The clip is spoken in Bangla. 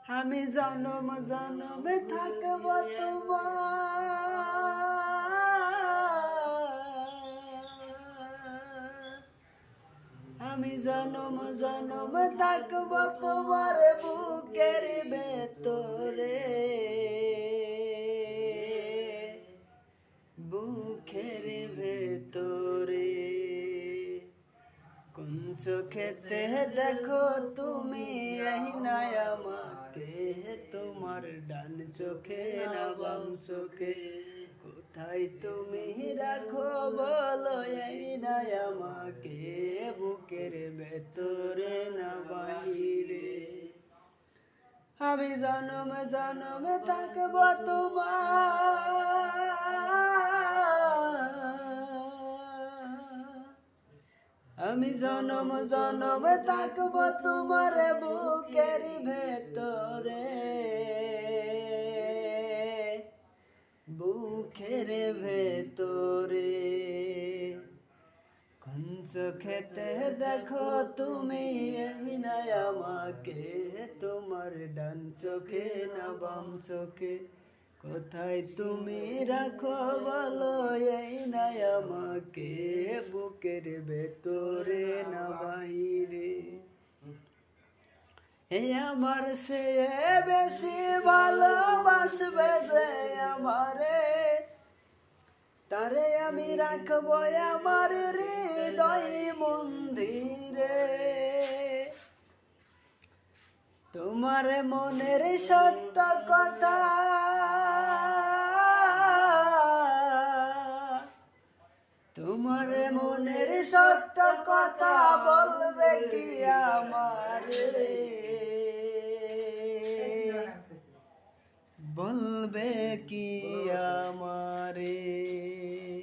আমি জনম জনমে থাকব তোমার, আমি জনম জনম থাকব তোমার বুকের ভেতরে, বুকের ভেতরে। কোন চোখেতে দেখো তুমি এই না আমাকে, তোমার ডান চোখে না বাম চোখে, কোথায় তুমি রাখো বলো এই না আমাকে, বুকের ভেতরে না বাহিরে। আমি জনম জনম থাকব তোমার, আমি জনম জনম থাকব তোমার বুকের ভেতরে, বুকের ভেতরে। কোন চোখেতে দেখো তুমি এই না আমাকে, তোমার ডান চোখে না বাম চোখে, কোথায় তুমি রাখো বলো এই না আমাকে, বুকের ভেতরে না বাহিরে। এই আমার সে বেশি ভালোবাসবে যে আমারে, তারে আমি রাখবো আমার হৃদয় মন্দিরে। তোমার মনের সত্য কথা তোমার মনের সত্য কথা বলবে কি আমারে, বলবে কি আমার।